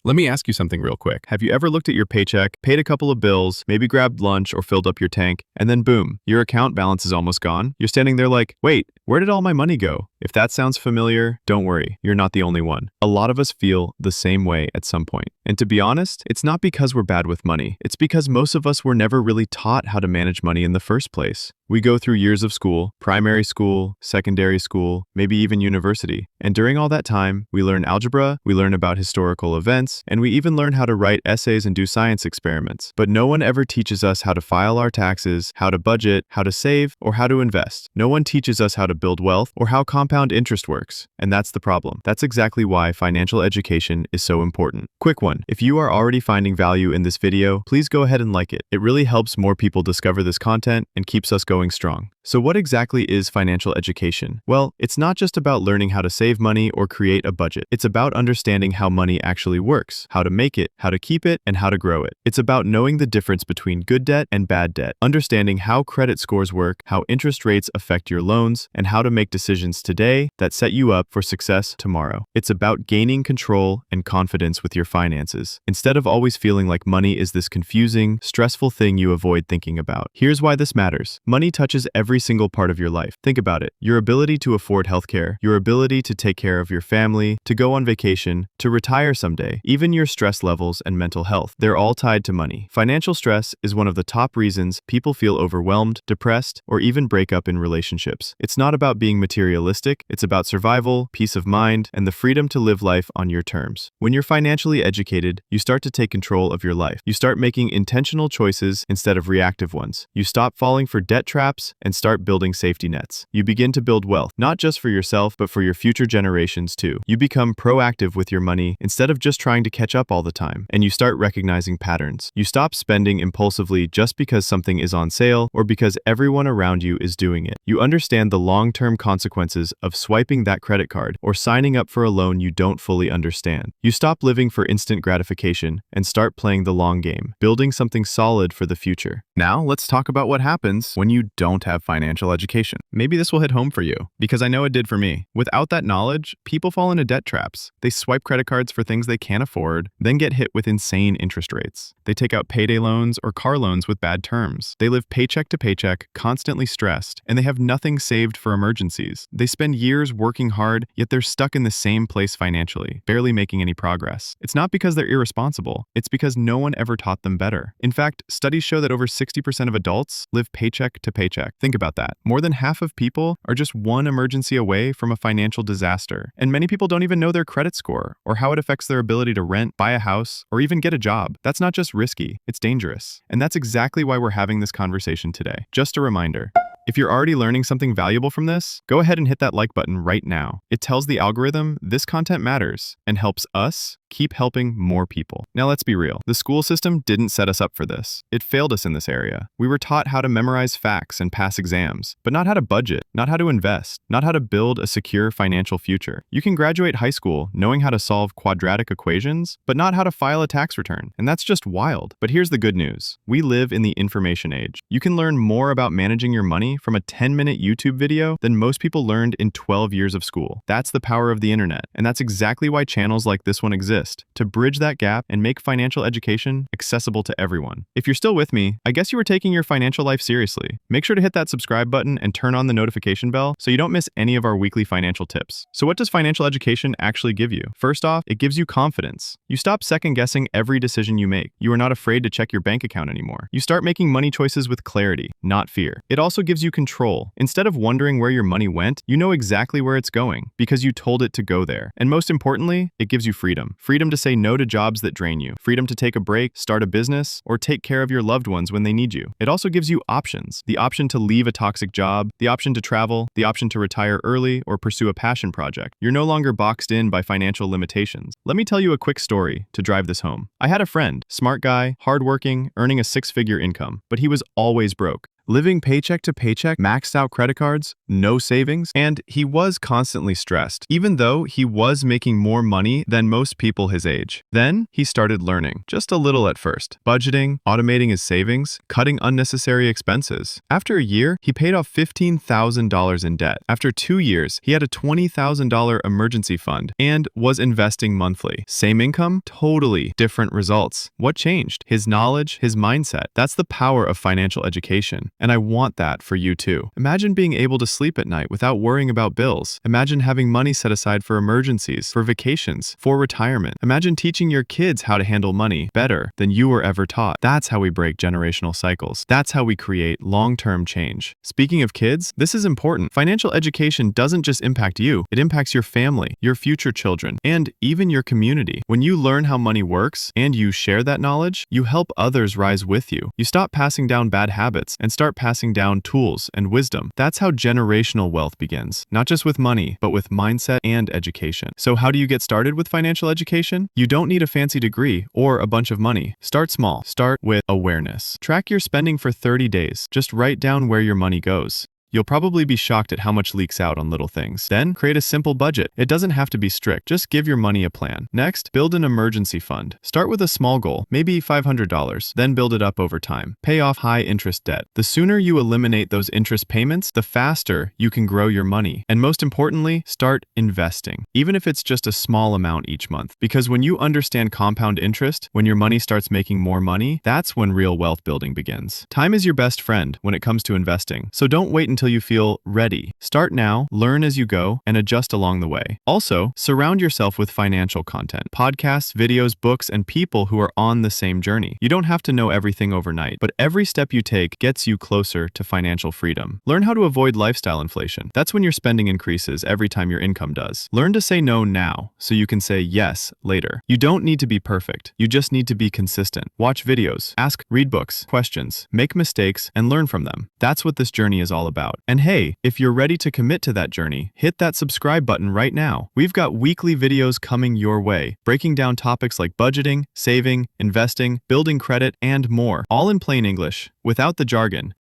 Let me ask you something real quick. Have you ever looked at your paycheck, paid a couple of bills, maybe grabbed lunch or filled up your tank, and then boom, your account balance is almost gone? You're standing there like, wait, where did all my money go? If that sounds familiar, don't worry, you're not the only one. A lot of us feel the same way at some point. And to be honest, it's not because we're bad with money. It's because most of us were never really taught how to manage money in the first place. We go through years of school, primary school, secondary school, maybe even university. And during all that time, we learn algebra, we learn about historical events, and we even learn how to write essays and do science experiments. But no one ever teaches us how to file our taxes, how to budget, how to save, or how to invest. No one teaches us how to build wealth or how compound interest works. And that's the problem. That's exactly why financial education is so important. Quick one, if you are already finding value in this video, please go ahead and like it. It really helps more people discover this content and keeps us going strong. So what exactly is financial education? Well, it's not just about learning how to save money or create a budget. It's about understanding how money actually works, how to make it, how to keep it, and how to grow it. It's about knowing the difference between good debt and bad debt, understanding how credit scores work, how interest rates affect your loans, and how to make decisions today that set you up for success tomorrow. It's about gaining control and confidence with your finances, instead of always feeling like money is this confusing, stressful thing you avoid thinking about. Here's why this matters. Money touches every single part of your life. Think about it. Your ability to afford healthcare, your ability to take care of your family, to go on vacation, to retire someday, even your stress levels and mental health, they're all tied to money. Financial stress is one of the top reasons people feel overwhelmed, depressed, or even break up in relationships. It's not about being materialistic, it's about survival, peace of mind, and the freedom to live life on your terms. When you're financially educated, you start to take control of your life. You start making intentional choices instead of reactive ones. You stop falling for debt traps and start building safety nets. You begin to build wealth, not just for yourself, but for your future generations too. You become proactive with your money instead of just trying to catch up all the time, and you start recognizing patterns. You stop spending impulsively just because something is on sale or because everyone around you is doing it. You understand the long-term consequences of swiping that credit card or signing up for a loan you don't fully understand. You stop living for instant gratification and start playing the long game, building something solid for the future. Now, let's talk about what happens when you don't have financial education. Maybe this will hit home for you, because I know it did for me. Without that knowledge, people fall into debt traps. They swipe credit cards for things they can't afford, then get hit with insane interest rates. They take out payday loans or car loans with bad terms. They live paycheck to paycheck, constantly stressed, and they have nothing saved for emergencies. They spend years working hard, yet they're stuck in the same place financially, barely making any progress. It's not because they're irresponsible, it's because no one ever taught them better. In fact, studies show that over 60% of adults live paycheck to paycheck. Think about that. More than half of people are just one emergency away from a financial disaster. And many people don't even know their credit score or how it affects their ability to rent, buy a house, or even get a job. That's not just risky, it's dangerous. And that's exactly why we're having this conversation today. Just a reminder. If you're already learning something valuable from this, go ahead and hit that like button right now. It tells the algorithm this content matters and helps us keep helping more people. Now let's be real. The school system didn't set us up for this. It failed us in this area. We were taught how to memorize facts and pass exams, but not how to budget, not how to invest, not how to build a secure financial future. You can graduate high school knowing how to solve quadratic equations, but not how to file a tax return. And that's just wild. But here's the good news. We live in the information age. You can learn more about managing your money from a 10-minute YouTube video than most people learned in 12 years of school. That's the power of the internet. And that's exactly why channels like this one exist, to bridge that gap and make financial education accessible to everyone. If you're still with me, I guess you were taking your financial life seriously. Make sure to hit that subscribe button and turn on the notification bell so you don't miss any of our weekly financial tips. So what does financial education actually give you? First off, it gives you confidence. You stop second-guessing every decision you make. You are not afraid to check your bank account anymore. You start making money choices with clarity, not fear. It also gives you control. Instead of wondering where your money went, you know exactly where it's going because you told it to go there. And most importantly, it gives you freedom. Freedom to say no to jobs that drain you. Freedom to take a break, start a business, or take care of your loved ones when they need you. It also gives you options. The option to leave a toxic job, the option to travel, the option to retire early or pursue a passion project. You're no longer boxed in by financial limitations. Let me tell you a quick story to drive this home. I had a friend, smart guy, hardworking, earning a 6-figure income, but he was always broke. living paycheck to paycheck, maxed out credit cards, no savings, and he was constantly stressed, even though he was making more money than most people his age. Then he started learning, just a little at first, budgeting, automating his savings, cutting unnecessary expenses. After a year, he paid off $15,000 in debt. After 2 years, he had a $20,000 emergency fund and was investing monthly. Same income, totally different results. What changed? His knowledge, his mindset. That's the power of financial education. And I want that for you too. Imagine being able to sleep at night without worrying about bills. Imagine having money set aside for emergencies, for vacations, for retirement. Imagine teaching your kids how to handle money better than you were ever taught. That's how we break generational cycles. That's how we create long-term change. Speaking of kids, this is important. Financial education doesn't just impact you, it impacts your family, your future children, and even your community. When you learn how money works and you share that knowledge, you help others rise with you. You stop passing down bad habits and start passing down tools and wisdom. That's how generational wealth begins, not just with money, but with mindset and education. So how do you get started with financial education? You don't need a fancy degree or a bunch of money. Start small. Start with awareness. Track your spending for 30 days. Just write down where your money goes. You'll probably be shocked at how much leaks out on little things. Then, create a simple budget. It doesn't have to be strict, just give your money a plan. Next, build an emergency fund. Start with a small goal, maybe $500, then build it up over time. Pay off high-interest debt. The sooner you eliminate those interest payments, the faster you can grow your money. And most importantly, start investing, even if it's just a small amount each month. Because when you understand compound interest, when your money starts making more money, that's when real wealth building begins. Time is your best friend when it comes to investing, so don't wait until you feel ready. Start now, learn as you go, and adjust along the way. Also, surround yourself with financial content, podcasts, videos, books, and people who are on the same journey. You don't have to know everything overnight, but every step you take gets you closer to financial freedom. Learn how to avoid lifestyle inflation. That's when your spending increases every time your income does. Learn to say no now, so you can say yes later. You don't need to be perfect. You just need to be consistent. Watch videos, read books, questions, make mistakes, and learn from them. That's what this journey is all about. And hey, if you're ready to commit to that journey, hit that subscribe button right now. We've got weekly videos coming your way, breaking down topics like budgeting, saving, investing, building credit, and more, all in plain English, without the jargon.